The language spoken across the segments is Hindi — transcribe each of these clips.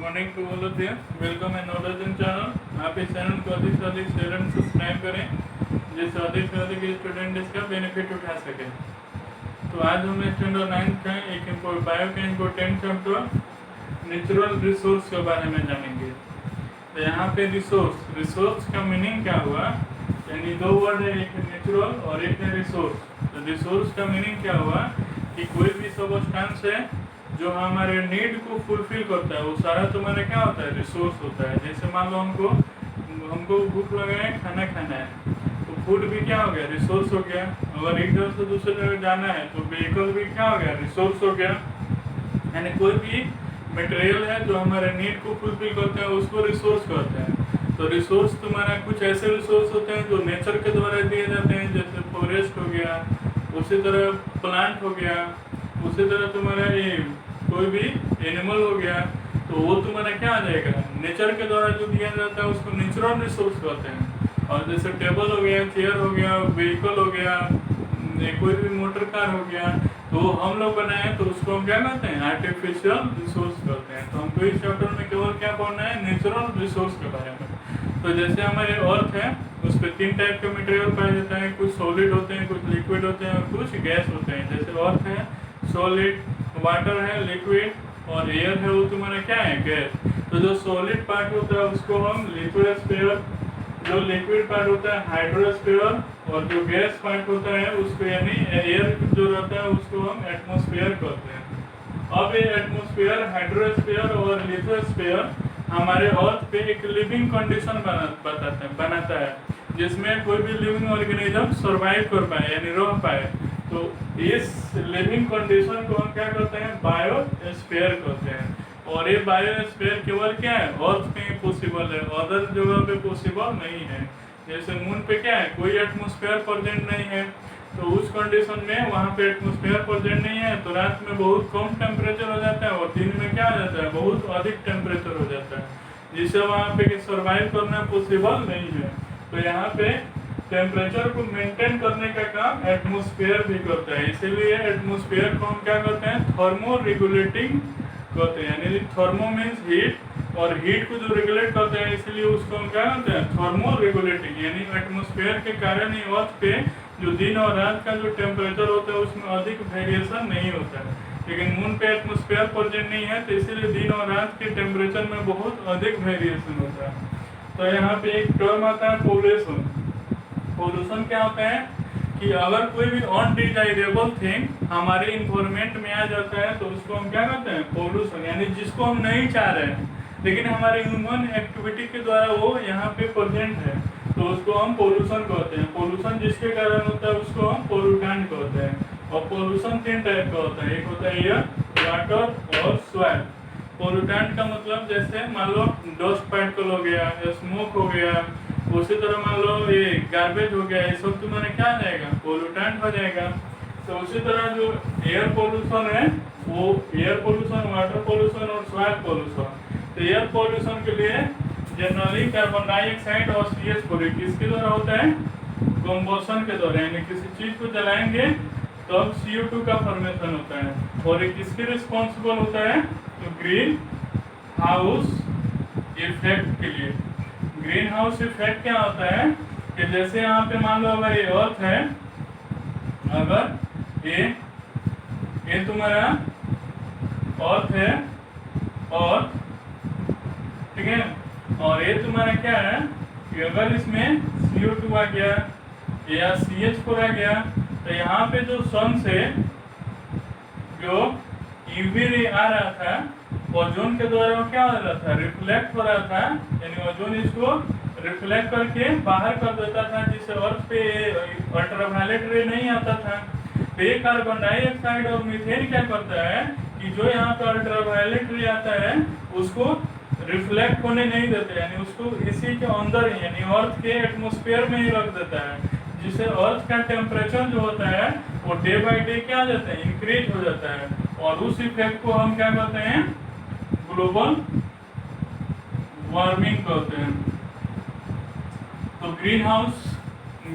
Morning to all of you. Welcome and knowledge in channel. आप इस चैनल को अधिक से अधिक शेयर एंड सब्सक्राइब करें जिससे अधिक से अधिक स्टूडेंट इसका बेनिफिट उठा सके। तो आज हम स्टैंडर्ड 9 का एक बायो का इम्पोर्टेंट चैप्टर नेचुरल रिसोर्स के बारे में जानेंगे। तो यहाँ पे रिसोर्स का मीनिंग क्या हुआ, यानी दो वर्ड है, एक है नेचुरल और एक है रिसोर्स। तो रिसोर्स का मीनिंग क्या हुआ कि कोई भी सब्सटेंस है जो हमारे नीड को फुलफिल करता है, वो सारा तुम्हारा क्या होता है, रिसोर्स होता है। जैसे मान लो हमको भूख लगा है, खाना खाना है, तो फूड भी क्या हो गया, रिसोर्स हो गया। अगर एक जगह से दूसरे जगह जाना है तो व्हीकल भी क्या हो गया, रिसोर्स हो गया। यानी कोई भी मटेरियल है जो हमारे नीड को फुलफिल करता है उसको रिसोर्स कहते हैं। तो रिसोर्स तुम्हारा कुछ ऐसे रिसोर्स होते हैं जो नेचर के द्वारा दिए जाते हैं, जैसे फॉरेस्ट हो गया, उसी तरह प्लांट हो गया, उसी तरह तुम्हारा ये कोई भी एनिमल हो गया, तो वो तुम्हारा क्या आ जाएगा, नेचर के द्वारा जो दिया जाता है उसको नेचुरल रिसोर्स कहते हैं। और जैसे टेबल हो गया, चेयर हो गया, व्हीकल हो गया, कोई भी मोटर कार हो गया, तो हम लोग बनाए तो उसको हम क्या कहते हैं, आर्टिफिशियल रिसोर्स कहते हैं। तो हमको इस चैप्टर में केवल क्या पढ़ना है, नेचुरल रिसोर्स के बारे में। तो जैसे हमारे अर्थ है उस पर 3 टाइप का मटेरियल पाया जाता है, कुछ सॉलिड होते हैं, कुछ लिक्विड होते हैं और कुछ गैस होते हैं। जैसे अर्थ है सॉलिड, वाटर है लिक्विड और एयर है वो तुम्हारा क्या है, गैस। तो जो सॉलिड पार्ट होता है उसको हम लिथोस्फीयर, जो लिक्विड पार्ट होता है हाइड्रोस्फीयर, और जो गैस पार्ट होता है उसको यानी एयर जो रहता है उसको हम एटमॉस्फेयर कहते हैं। अब ये एटमॉस्फेयर, हाइड्रोस्फीयर और लिथोस्फीयर हमारे अर्थ पे एक लिविंग कंडीशन बनाता है जिसमें कोई भी लिविंग ऑर्गेनिज्म सर्वाइव कर पाए यानी रह पाए। तो इस लिविंग कंडीशन को हम क्या कहते हैं, बायोस्फीयर कहते हैं। और ये बायोस्फीयर केवल क्या है, अर्थ पे पॉसिबल है, अदर जगह पे पॉसिबल नहीं है। जैसे मून पे क्या है, कोई एटमॉस्फेयर प्रेजेंट नहीं है, तो उस कंडीशन में वहाँ पे एटमॉस्फेयर प्रेजेंट नहीं है तो रात में बहुत कम टेम्परेचर हो जाता है और दिन में क्या हो जाता है, बहुत अधिक टेम्परेचर हो जाता है, जिससे वहाँ पे सर्वाइव करना पॉसिबल नहीं है। तो यहाँ पे टेम्परेचर को मेंटेन करने का काम एटमॉस्फेयर भी करता है, इसीलिए एटमॉस्फेयर को हम क्या कहते हैं, थर्मो रेगुलेटिंग कहते हैं। यानी थर्मो मीन्स हीट, और हीट को जो रेगुलेट करते हैं इसलिए उसको हम क्या कहते हैं, थर्मो रेगुलेटिंग। यानी एटमॉस्फेयर के कारण ही अर्थ पे जो दिन और रात का जो टेम्परेचर होता है उसमें अधिक वेरिएशन नहीं होता है। लेकिन मून पे एटमॉस्फेयर प्रेजेंट नहीं है तो इसीलिए दिन और रात के टेम्परेचर में बहुत अधिक वेरिएशन होता है। तो यहाँ पे एक टर्म आता है पोल्यूशन। पोल्यूशन क्या होता है कि अगर कोई भी अनडिजायरेबल थिंग हमारे इन्वायरमेंट में आ जाता है तो उसको हम क्या कहते हैं, पोल्यूशन। यानी जिसको हम नहीं चाह रहे हैं लेकिन हमारे ह्यूमन एक्टिविटी के द्वारा वो यहाँ पे प्रेजेंट है, तो उसको हम पोल्यूशन कहते हैं। पोल्यूशन जिसके कारण होता है उसको हम पोल्यूटेंट कहते हैं। और पोल्यूशन 3 टाइप का होता है, एक होता है एयर, वाटर और सॉइल। पोल्यूटेंट का मतलब जैसे मान लो डस्ट पार्टिकल हो गया, स्मोक हो गया, उसी तरह मान लो ये गार्बेज हो गया, ये सब तुम्हारा क्या आ जाएगा, पोल्यूटेंट हो जाएगा। तो उसी तरह जो एयर पोल्यूशन है वो एयर पोल्यूशन, वाटर पोल्यूशन और सॉइल पोल्यूशन। तो एयर पोल्यूशन के लिए जनरली कार्बन डाइऑक्साइड और CH4 किसके द्वारा होता है, कंबशन के द्वारा, यानी किसी चीज को जलाएंगे तो अब CO2 का फॉर्मेशन होता है। और ये किसके रिस्पॉन्सिबल होता है, तो ग्रीन हाउस इफेक्ट के लिए। ग्रीन हाउस इफेक्ट क्या होता है कि जैसे यहाँ पे मान लो अगर ये अर्थ है, अगर ये तुम्हारा अर्थ है और ठीक है, और ये तुम्हारा क्या है कि अगर इसमें CO2 आ गया या CH4 आ गया तो यहाँ पे जो सन से जो UV रे आ रहा था ओजोन के द्वारा वो क्या हो रहा था, रिफ्लेक्ट हो रहा था। यानी ओजोन इसको रिफ्लेक्ट करके बाहर कर देता था जिससे अर्थ पे अल्ट्रावायलेट रे नहीं आता था। तो ये कार्बन डाइऑक्साइड और मीथेन क्या करता है कि जो यहाँ पे अल्ट्रावायलेट रे आता है उसको रिफ्लेक्ट होने नहीं देते, यानी उसको इसी के अंदर ही यानी अर्थ के एटमॉस्फेयर में ही रख देता है, जिससे अर्थ का टेम्परेचर जो होता है वो डे बाय डे क्या जाता है, इंक्रीज हो जाता है। और उस इफेक्ट को हम क्या कहते हैं, ग्लोबल वार्मिंग कहते हैं। तो ग्रीन हाउस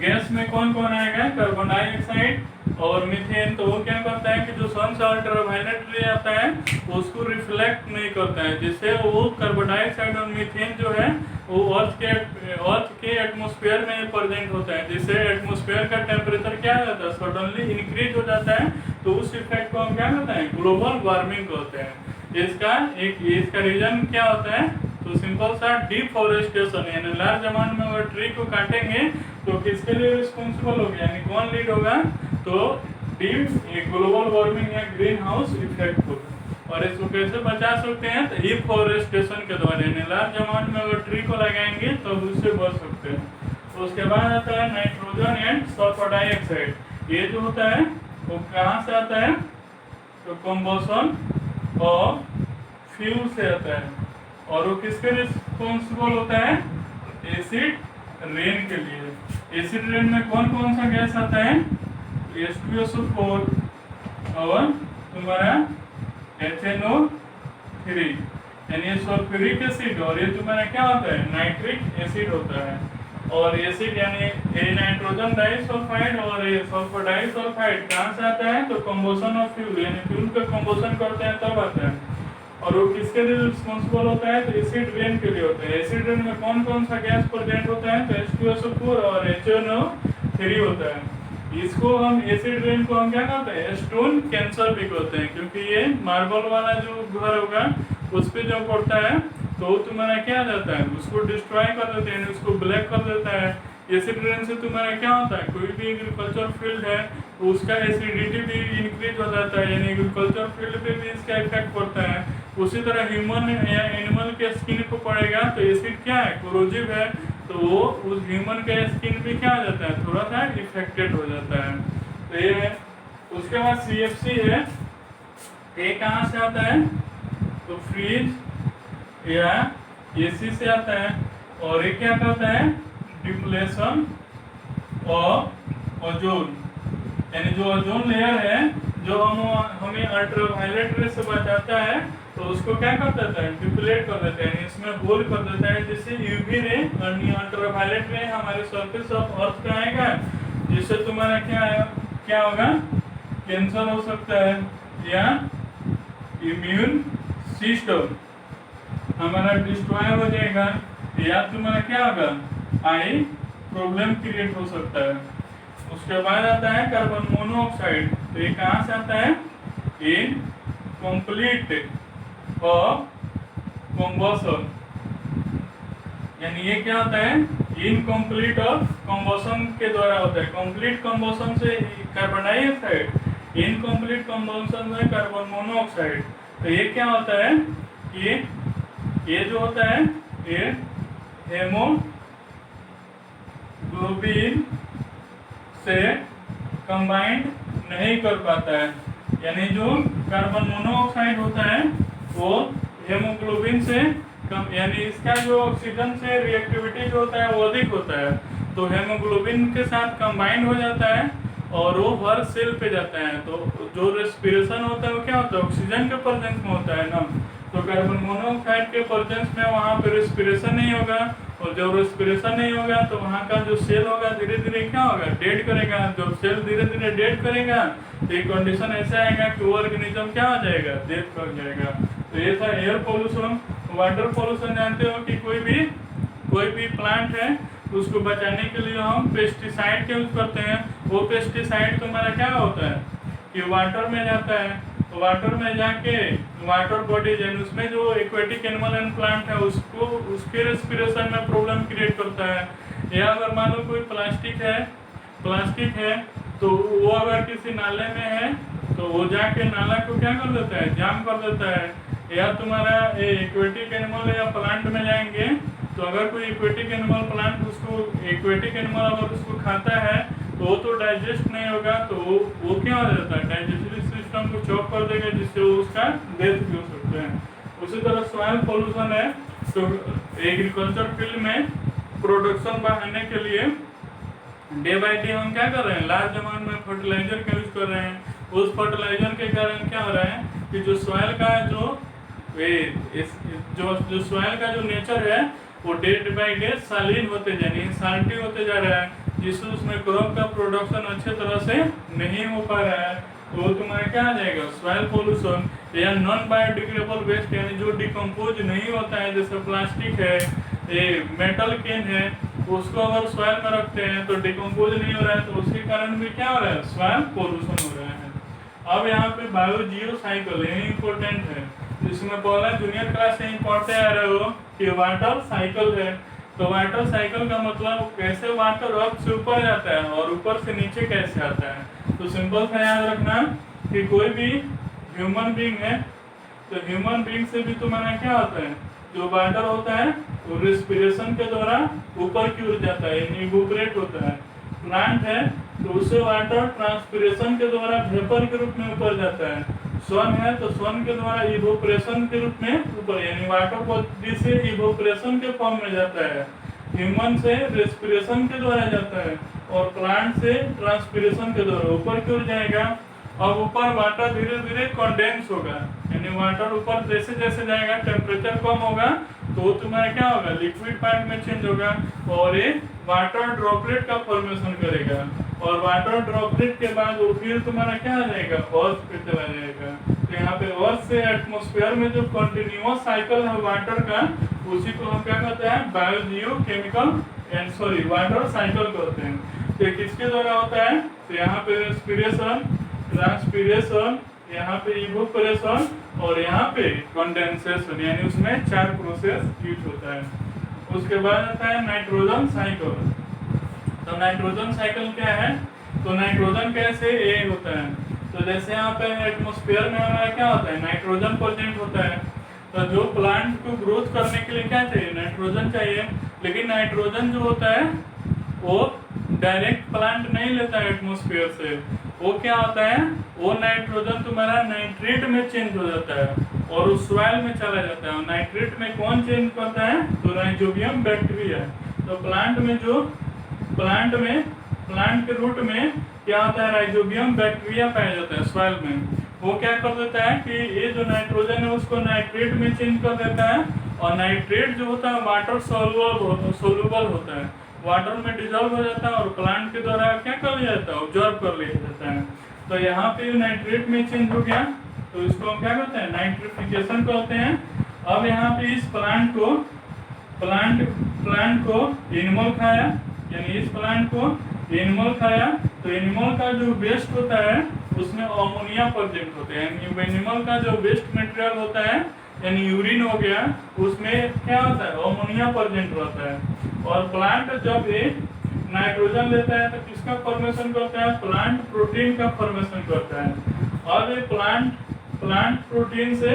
गैस में कौन कौन आएगा, कार्बन डाइऑक्साइड, और मीथेन तो वो क्या करता है कि जो सन से अल्ट्रावायलेट रे आता है उसको रिफ्लेक्ट नहीं करता है, जिससे वो कार्बन डाइऑक्साइड और मीथेन जो है वो अर्थ के एटमॉस्फेयर में प्रेजेंट होता है, जिससे एटमॉस्फेयर का टेम्परेचर क्या हो जाता है, सडनली इंक्रीज हो जाता है। तो उस इफेक्ट को हम क्या कहते हैं, ग्लोबल वार्मिंग कहते हैं। इसका रीजन क्या होता है, तो सिंपल सा डिफॉरेस्टेशन, यानी लार्ज अमाउंट में अगर ट्री को काटेंगे तो किसके लिए रिस्पॉन्सिबल होगा, यानी कौन लीड होगा, तो ग्लोबल वार्मिंग या ग्रीन हाउस इफेक्ट होगा। और इसको कैसे बचा सकते हैं, तो डिफॉरेस्टेशन के द्वारा, यानी लार्ज अमाउंट में अगर ट्री को लगाएंगे तो उससे बच सकते हैं। उसके बाद आता है नाइट्रोजन एंड सल्फर डाइऑक्साइड। ये जो होता है वो कहाँ से आता है, तो कंबशन और फ्यूल से आता है। और वो किसके रिस्पॉन्सिबल होता है, एसिड रेन के लिए। एसिड रेन में कौन कौन सा गैस आता है, H2SO4 और तुम्हारा HNO3, यानी सल्फ्यूरिक एसिड, और ये तुम्हारा क्या होता है, नाइट्रिक एसिड होता है। और एसिड यानी ये नाइट्रोजन डाइसल्फाइड और ये सल्फर डाइसल्फाइड कहाँ से आता है, तो कंबशन ऑफ फ्यूल, यानी फ्यूल का कंबशन करते हैं तब आता है। और वो किसके लिए रिस्पॉन्सिबल होता है, तो एसिड रेन के लिए होता है। एसिड रेन में कौन कौन सा गैस प्रेजेंट होता है, तो H2SO4 और HNO3 होता है। इसको हम एसिड रेन को हम क्या कहते हैं, स्टोन कैंसर भी कहते हैं, क्योंकि ये मार्बल वाला जो घर होगा उस पे जो पड़ता है तो तुम्हारा क्या जाता है, उसको डिस्ट्रॉय कर देते हैं, उसको ब्लैक कर देता है। एसिड रेन से तुम्हारा क्या होता है, कोई भी एग्रीकल्चर फील्ड है तो उसका एसिडिटी भी इंक्रीज हो जाता है, यानी एग्रीकल्चर फील्ड पे भी इसका इफेक्ट पड़ता है। उसी तरह ह्यूमन या एनिमल के स्किन पर पड़ेगा तो एसिड क्या है, कोरोजिव है, तो वो उस ह्यूमन के स्किन भी क्या हो जाता है, थोड़ा सा इफेक्टेड हो जाता है। तो ये है। उसके बाद CFC है, ये कहाँ से आता है, तो फ्रीज या AC से आता है। और ये क्या करता है, डिप्लेशन ऑफ ओजोन, यानी जो ओजोन लेयर है जो हमें अल्ट्रावायलेट रे से बचाता है तो उसको क्या कर देता है, डिप्लेट कर देता है, इसमें होल कर देता है, जिससे यूवी रे और अल्ट्रावायलेट रे हमारे सरफेस ऑफ अर्थ पे आएगा, जिससे तुम्हारा क्या होगा, कैंसर हो सकता है या इम्यून सिस्टम हमारा डिस्ट्रॉय हो जाएगा, या तुम्हारा क्या होगा, आई प्रॉब्लम क्रिएट हो सकता है। उसके बाद आता है कार्बन मोनोऑक्साइड। तो ये कहाँ से आता है, इन कंप्लीट ऑफ कंबशन, यानी ये क्या होता है, इनकम्प्लीट ऑफ कंबशन के द्वारा होता है। कंप्लीट कंबशन से कार्बन डाइऑक्साइड, इनकम्प्लीट कंबशन से कार्बन मोनोऑक्साइड। तो ये क्या होता है कि ये जो होता है ये हेमोग्लोबिन से कंबाइंड नहीं कर पाता है, यानी जो कार्बन मोनोऑक्साइड होता है वो हेमोग्लोबिन से कम, यानी इसका जो ऑक्सीजन से रिएक्टिविटी जो होता है वो अधिक होता है, तो हेमोग्लोबिन के साथ कंबाइंड हो जाता है और वो हर सेल पे जाता है। तो जो रेस्पिरेशन होता है वो क्या होता है, ऑक्सीजन के प्रेजेंस में होता है ना, तो कार्बन मोनोऑक्साइड के प्रेजेंस में वहाँ पे रेस्पिरेशन नहीं होगा, और जब रेस्पिरेशन नहीं होगा तो वहाँ का जो सेल होगा धीरे धीरे क्या होगा, डेड करेगा। जब सेल धीरे धीरे डेड करेगा तो एक कंडीशन ऐसा आएगा कि वो ऑर्गेनिज्म क्या हो जाएगा, डेथ कर जाएगा। तो ये था एयर पोल्यूशन। वाटर पोल्यूशन जानते हो कि कोई भी प्लांट है उसको बचाने के लिए हम पेस्टिसाइड का यूज करते हैं। वो पेस्टिसाइड तुम्हारा क्या होता है कि वाटर में जाता है, तो वाटर में जाके वाटर बॉडीज है उसमें जो एक्वेटिक एनिमल एंड प्लांट है उसको उसके रेस्पिरेशन में प्रॉब्लम क्रिएट करता है। या अगर मान लो कोई प्लास्टिक है तो वो अगर किसी नाले में है तो वो जाके नाला को क्या कर देता है, जाम कर देता है। या तुम्हारा एक्वेटिक एनिमल या प्लांट में जाएंगे तो अगर कोई aquatic animal plant aquatic animal अगर उसको खाता है तो वो तो डाइजेस्ट नहीं होगा, तो वो क्या हो जाता है, डाइजेस्टिव सिस्टम को चॉक कर देगा, जिससे वो उसका डेथ भी हो सकता है। उसी तरह सॉइल पोल्यूशन है, तो एग्रीकल्चर फील्ड में प्रोडक्शन बढ़ाने के लिए डे बाई डे हम क्या कर रहे हैं, लार्ज अमाउंट में फर्टिलाइजर का यूज कर रहे हैं। उस फर्टिलाइजर के कारण क्या हो रहा है कि जो सॉइल का जो सॉइल का जो नेचर है वो डे बाई डे सालीन होते जाने साल्टी होते जा रहा है, जिससे उसमें क्रॉप का प्रोडक्शन अच्छे तरह से नहीं हो पा रहा है तो तुम्हारा क्या आ जाएगा, सॉइल पोल्यूशन। या नॉन बायोडिग्रेडेबल वेस्ट यानी जो डिकम्पोज नहीं होता है, जैसे प्लास्टिक है, ये मेटल कैन है, उसको अगर सॉइल में रखते हैं तो डिकम्पोज नहीं हो रहा है, तो उसके कारण भी क्या हो रहा है, सॉइल पोल्यूशन हो रहा है। अब यहाँ पे बायो जियो साइकिल ये इम्पोर्टेंट है, इसमें पहला जूनियर क्लास से ही पढ़ते आ रहे हो कि वाटर साइकिल है। तो वाटर साइकिल का मतलब कैसे वाटर अर्थ से ऊपर जाता है और ऊपर से नीचे कैसे आता है। तो सिंपल सा याद रखना कि कोई भी ह्यूमन बीइंग है तो ह्यूमन बीइंग से भी तुम्हारा क्या होता है, जो वाटर होता है वो रिस्पिरेशन के द्वारा ऊपर की ओर जाता है, इवोपरेट होता है। प्लांट है तो उससे वाटर ट्रांसपिरेशन के द्वारा वेपर के रूप में ऊपर जाता है। सन है तो सन के द्वारा इवोपरेशन के रूप में ऊपर, यानी वाटर बॉडी से इवोपरेशन के फॉर्म में जाता है, ह्यूमन से रेस्पिरेशन के द्वारा जाता है, और प्लांट से ट्रांसपिरेशन के द्वारा ऊपर की ओर जाएगा। अब ऊपर वाटर धीरे धीरे कंडेंस होगा, यानी वाटर ऊपर जैसे जैसे जाएगा टेम्परेचर कम होगा तो तुम्हारा क्या होगा, लिक्विड पार्ट में चेंज होगा और ये वाटर ड्रॉपलेट का फॉर्मेशन करेगा, और वाटर ड्रॉपलेट के बाद वो फिर तुम्हारा क्या आ जाएगा, अर्थ पे चला जाएगा। तो यहाँ पे अर्थ से एटमॉस्फेयर में जो कंटिन्यूअस साइकिल है वाटर का, उसी को हम क्या कहते हैं, biogeochemical and sorry water cycle कहते हैं। तो किसके द्वारा होता है, तो यहाँ पे रेस्पिरेशन, ट्रांसपिरेशन, यहाँ पे इवोपरेशन और यहाँ पे कंडेंसेशन, यानी उसमें 4 प्रोसेस यूज होता है। उसके बाद आता है नाइट्रोजन साइकिल। तो नाइट्रोजन साइकिल क्या है, तो नाइट्रोजन कैसे ये होता है, तो जैसे यहाँ पे एटमॉस्फेयर में हमारा क्या होता है, नाइट्रोजन प्रेजेंट होता है। तो जो प्लांट को ग्रोथ करने के लिए क्या चाहिए, नाइट्रोजन चाहिए, लेकिन नाइट्रोजन जो होता है वो डायरेक्ट प्लांट नहीं लेता है एटमॉस्फेयर से, वो क्या होता है, वो नाइट्रोजन तुम्हारा नाइट्रेट में चेंज हो जाता है और उस सॉइल में चला जाता है। और नाइट्रेट में कौन चेंज करता है, तो राइजोबियम बैक्टीरिया। तो प्लांट के रूट में क्या होता है, राइजोबियम बैक्टीरिया पाया जाता है सॉइल में। वो क्या कर देता है कि ये जो नाइट्रोजन है उसको नाइट्रेट में चेंज कर देता है, और नाइट्रेट जो होता है वाटर सोल्यूबल होता है, वाटर में डिजॉल्व हो जाता है और प्लांट के द्वारा क्या कर लिया जाता है, ऑब्जर्व कर लिया जाता है। तो यहाँ पे नाइट्रेट में चेंज हो गया तो इसको हम क्या कहते हैं, नाइट्रिफिकेशन कहते हैं। अब यहाँ पे इस प्लांट को एनिमल खाया, यानी इस प्लांट को एनिमल खाया, तो एनिमल का जो वेस्ट होता है उसमें अमोनिया प्रेजेंट होते हैं, यानी एनिमल का जो वेस्ट मटेरियल होता है यानी यूरिन हो गया, उसमें क्या होता है, अमोनिया प्रेजेंट रहता है। और प्लांट जब ये नाइट्रोजन लेता है तो किसका फॉर्मेशन करता है, प्लांट प्रोटीन का फॉर्मेशन करता है। और ये प्लांट प्रोटीन से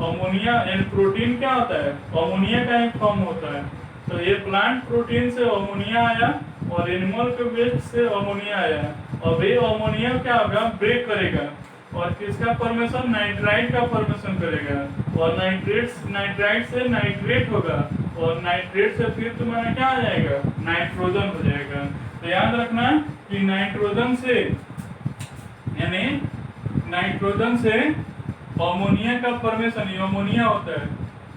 अमोनिया, यानी प्रोटीन क्या होता है, अमोनिया का एक फॉर्म होता है। तो ये प्लांट प्रोटीन से अमोनिया आया और एनिमल के वेस्ट से अमोनिया आया, और ये अमोनिया क्या होगा, ब्रेक करेगा और किसका फॉर्मेशन, नाइट्राइट का फॉर्मेशन करेगा, और नाइट्राइट से नाइट्रेट होगा, और नाइट्रेट से फिर तुम्हारा क्या आ जाएगा, नाइट्रोजन हो जाएगा। तो याद रखना कि नाइट्रोजन से अमोनिया का फॉर्मेशन, ये अमोनिया होता है,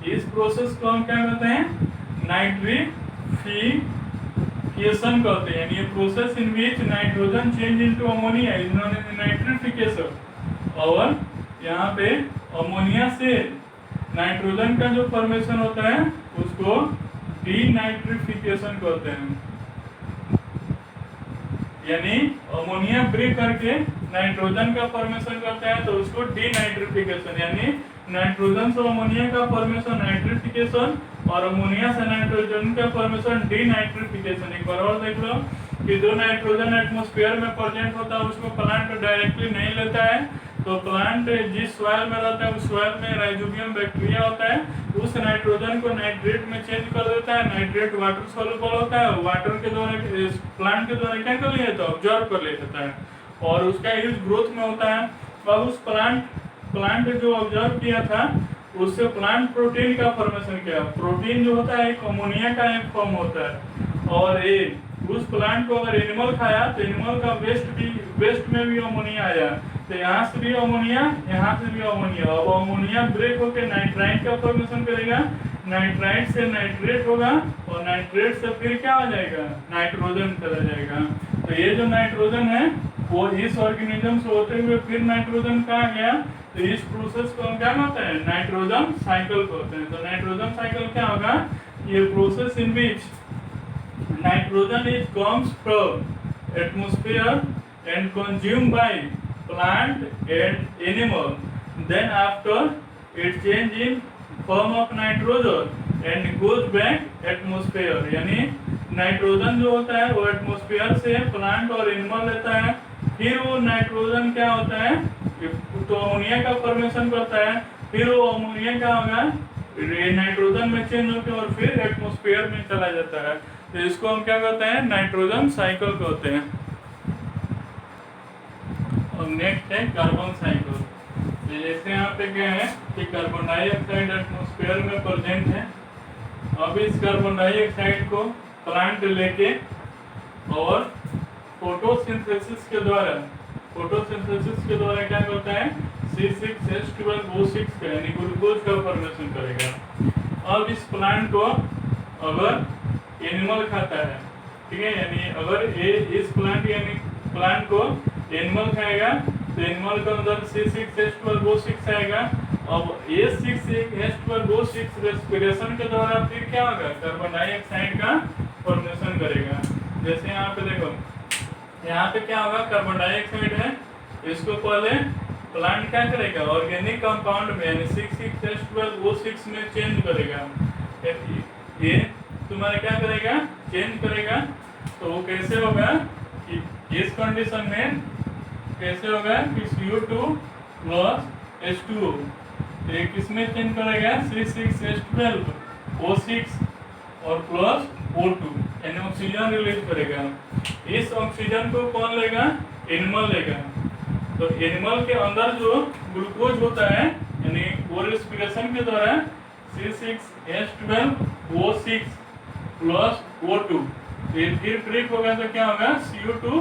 इस प्रोसेस को हम क्या कहते हैं, नाइट्रिफिकेशन कहते हैं। यानी ये process in which nitrogen change into ammonia is known as nitrification. और यहाँ पे अमोनिया से नाइट्रोजन का जो फॉर्मेशन होता है उसको डीनाइट्रिफिकेशन कहते हैं, यानी अमोनिया ब्रेक करके नाइट्रोजन का फॉर्मेशन करता है तो उसको डीनाइट्रिफिकेशन, यानी नाइट्रोजन से अमोनिया का फॉर्मेशन नाइट्रिफिकेशन, और अमोनिया से नाइट्रोजन का फॉर्मेशन डीनाइट्रिफिकेशन। एक बार और देख लो कि जो नाइट्रोजन एटमॉस्फेयर में प्रेजेंट होता है उसको प्लांट डायरेक्टली नहीं लेता है, तो प्लांट जिस सॉइल में रहता है उस सॉइल में राइजोबियम बैक्टीरिया होता है, उस नाइट्रोजन को नाइट्रेट में चेंज कर देता है। नाइट्रेट वाटर सॉल्युबल होता है, वाटर के द्वारा प्लांट के द्वारा क्या कर लिया जाता है, ऑब्जर्व कर लिया जाता है, और उसका यूज ग्रोथ में होता है। अब उस प्लांट जो ऑब्जर्व किया था उससे प्लांट प्रोटीन का फॉर्मेशन किया। प्रोटीन जो होता है एक अमोनिया का एक फॉर्म होता है, और ये उस प्लांट को अगर एनिमल खाया तो एनिमल का वेस्ट में भी अमोनिया आया, तो यहाँ से भी अमोनिया, यहाँ से भी अमोनिया। अब अमोनिया ब्रेक होकर नाइट्राइट का फॉर्मेशन करेगा, नाइट्राइट से नाइट्रेट होगा, और नाइट्रेट से फिर क्या आ जाएगा, नाइट्रोजन चला जाएगा। तो ये जो नाइट्रोजन है वो इस ऑर्गेनिज्म से होते हुए फिर नाइट्रोजन कहाँ गया, तो इस प्रोसेस को हम क्या कहते हैं, नाइट्रोजन साइकिल कहते हैं। तो नाइट्रोजन साइकिल क्या होगा, ये process in which nitrogen is comes from atmosphere and consumed by plant and animal, then after it change in form of nitrogen and goes back atmosphere. यानी नाइट्रोजन जो होता है वो एटमॉस्फेयर से प्लांट और एनिमल लेता है, फिर वो नाइट्रोजन क्या होता है, तो अमोनिया का फॉर्मेशन करता है, फिर वो अमोनिया क्या होगा, नाइट्रोजन में चेंज होकर और फिर एटमॉस्फेयर में चला जाता है। तो इसको हम क्या कहते हैं, नाइट्रोजन साइकिल कहते हैं। और नेक्स्ट है कार्बन साइकिल। तो जैसे यहाँ पे क्या है कि कार्बन डाइऑक्साइड एटमॉस्फेयर में प्रेजेंट है। अब इस कार्बन डाइऑक्साइड को प्लांट लेके और फोटोसिंथेसिस के द्वारा क्या होता है, C6H12O6 का यानी ग्लूकोज का फॉर्मेशन करेगा। अब इस प्लांट को अगर एनिमल खाता है, ठीक है, यानी अगर ये इस प्लांट को एनिमल खाएगा तो एनिमल के अंदर C6H12O6 आएगा। अब ये C6H12O6 रेस्पिरेशन के द्वारा फिर क्या होगा, कार्बन डाइऑक्साइड का फॉर्मेशन करेगा। जैसे यहाँ पे देखो, यहाँ पे क्या होगा, कार्बन डाइऑक्साइड है, इसको पहले प्लांट क्या करेगा, ऑर्गेनिक कंपाउंड में यानी C6H12O6 में चेंज करेगा। ये तुम्हारा क्या करेगा, चेंज करेगा। तो वो कैसे होगा कि इस कंडीशन में कैसे होगा कि CO2 प्लस H2O, ये किसमें चेंज करेगा, C6H12O6 और प्लस O2 यानी ऑक्सीजन रिलीज करेगा। इस ऑक्सीजन को कौन लेगा, एनिमल लेगा। तो एनिमल के अंदर जो ग्लूकोज होता है यानी वो रेस्पिरेशन के द्वारा C6H12O6 प्लस O2 फिर ब्रेक होगा तो क्या होगा, CO2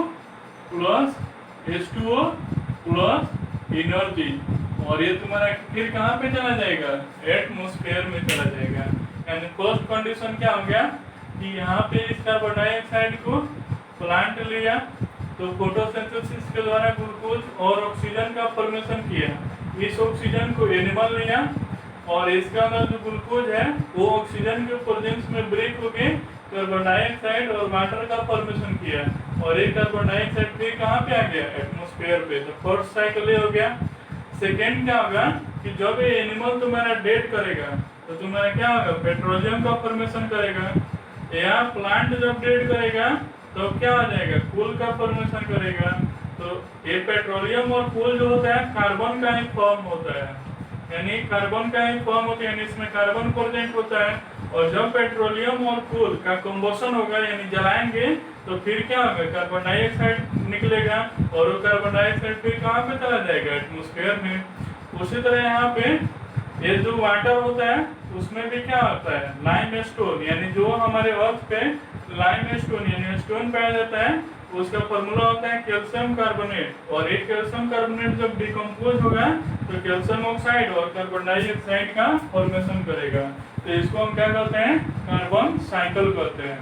plus H2O plus energy, और ये तुम्हारा फिर कहाँ पे चला जाएगा, एटमॉस्फेयर में चला जाएगा। यानी फर्स्ट कंडीशन क्या हो गया कि यहाँ पे इस कार्बन डाइऑक्साइड को प्लांट लिया तो फोटोसिंथेसिस के द्वारा ग्लूकोज और ऑक्सीजन का फॉर्मेशन किया। इस ऑक्सीजन को एनिमल लिया और इसका अंदर जो ग्लूकोज है वो ऑक्सीजन के प्रेजेंस में ब्रेक होके कार्बन डाइऑक्साइड और वाटर का फॉर्मेशन किया, और एक कार्बन डाइऑक्साइड फिर कहाँ पे आ गया, एटमॉस्फेयर पे। तो फर्स्ट साइकिल हो गया। सेकेंड क्या होगा कि जब ये एनिमल तुम्हारा डेड करेगा तो तुम्हारा क्या होगा, पेट्रोलियम का फॉर्मेशन करेगा। या प्लांट जब डेड करेगा तो क्या आ जाएगा, कोल का फॉर्मेशन करेगा। तो ये पेट्रोलियम और कोल जो होता है कार्बन का ही फॉर्म होता है, यानी कार्बन का ही फॉर्म होता है, यानी इसमें कार्बन प्रेजेंट होता है। और जब पेट्रोलियम और कोल का कंबशन होगा यानी जलाएंगे तो फिर क्या होगा, कार्बन डाइऑक्साइड निकलेगा और वो कार्बन डाइऑक्साइड फिर कहाँ पे चला जाएगा, एटमॉस्फेयर में। उसी तरह यहाँ पे ये जो वाटर होता है उसमें भी क्या होता है, लाइम स्टोन, यानी जो हमारे अर्थ पे लाइम स्टोन यानी स्टोन पाया जाता है उसका फॉर्मूला होता है कैल्शियम कार्बोनेट। और एक कैल्शियम कार्बोनेट जब डिकम्पोज होगा तो कैल्शियम ऑक्साइड और कार्बन डाइऑक्साइड का फॉर्मेशन करेगा। तो इसको हम क्या कहते हैं, कार्बन साइकिल कहते हैं।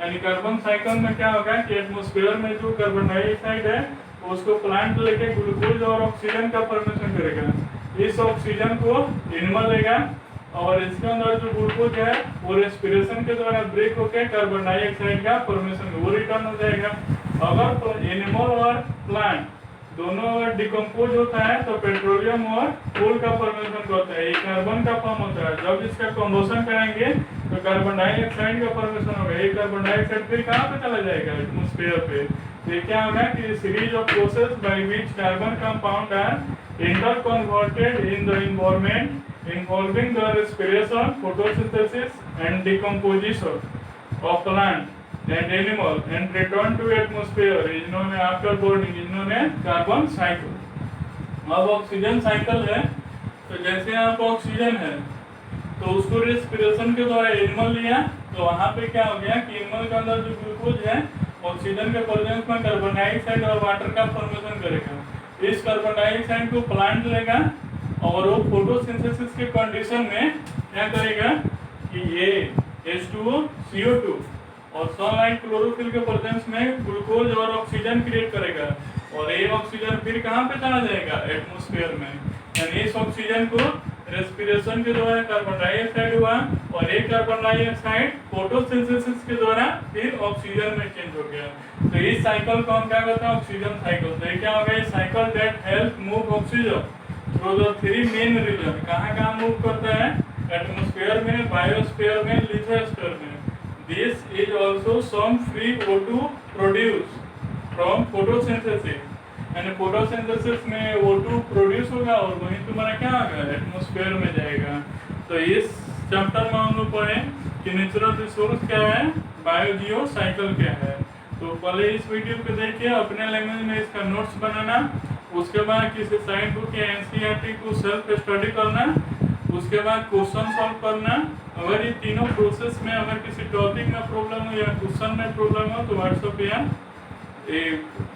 यानी कार्बन साइकिल में क्या होगा कि एटमॉस्फेयर में जो कार्बन डाइऑक्साइड है उसको प्लांट लेके ग्लूकोज और ऑक्सीजन का फॉर्मेशन करेगा। इस ऑक्सीजन को एनिमल लेगा और इसके अंदर जो ग्लूकोज है वो रेस्पिरेशन के द्वारा ब्रेक होकर कार्बन डाइऑक्साइड का फॉर्मेशन वो रिटर्न हो जाएगा। अगर एनिमल और प्लांट दोनों अगर डिकम्पोज होता है तो पेट्रोलियम और कोल का फॉर्मेशन करता है, ये कार्बन का फॉर्म होता है। जब इसका कम्बशन करेंगे तो कार्बन डाइऑक्साइड का फॉर्मेशन होगा। ये कार्बन डाइऑक्साइड फिर कहाँ पे चला जाएगा, एटमॉस्फेयर पे। तो क्या होगा कि series of process by which carbon compound are interconverted in the environment involving the respiration, photosynthesis and decomposition of plant and animal and return to atmosphere is known after burning is known as carbon cycle। अब ऑक्सीजन साइकिल है, तो जैसे यहाँ पर ऑक्सीजन है तो उसको रेस्पिरेशन के द्वारा एनिमल लिया तो वहाँ पे क्या हो गया कि एनिमल के अंदर जो ग्लूकोज है ऑक्सीजन के प्रेजेंस में कार्बन डाइऑक्साइड और वाटर का फॉर्मेशन करेगा। इस कार्बन डाइऑक्साइड को प्लांट लेगा और वो फोटोसिंथेसिस के कंडीशन में क्या करेगा कि ये H2O, CO2 और सनलाइट क्लोरोफिल के प्रेजेंस में ग्लूकोज और ऑक्सीजन क्रिएट करेगा। और ये ऑक्सीजन फिर कहाँ पे चला जाएगा, एटमॉस्फेयर में। यानी इस ऑक्सीजन को रेस्पिरेशन के द्वारा कार्बन डाइऑक्साइड हुआ और एक कार्बन डाइऑक्साइड फोटोसिंथेसिस के द्वारा फिर ऑक्सीजन में चेंज हो गया। तो इस साइकिल को हम क्या कहते हैं, ऑक्सीजन साइकिल। तो ये क्या हो गया, cycle that help move oxygen through the three main region. कहाँ मूव करता है, एटमॉस्फेयर में, बायोस्फीयर में, लिथोस्फीयर में। This is also some free O2 produce from photosynthesis. यानी फोटोसिंथेसिस में O2 प्रोड्यूस होगा और वहीं तुम्हारा क्या होगा, एटमॉस्फेयर में जाएगा। तो इस चैप्टर में हम लोग पढ़े कि नेचुरल रिसोर्स क्या है, बायोजियो साइकिल क्या है। तो पहले इस वीडियो को देखिए, अपने लैंग्वेज में इसका नोट्स बनाना, उसके बाद किसी साइंस बुक या NCERT को सेल्फ स्टडी करना, उसके बाद क्वेश्चन सॉल्व करना। अगर ये तीनों प्रोसेस में अगर किसी टॉपिक में प्रॉब्लम हो या क्वेश्चन में प्रॉब्लम हो तो व्हाट्सएप या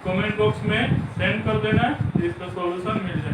कमेंट बॉक्स में सेंड कर देना, इसका सॉल्यूशन मिल जाएगा।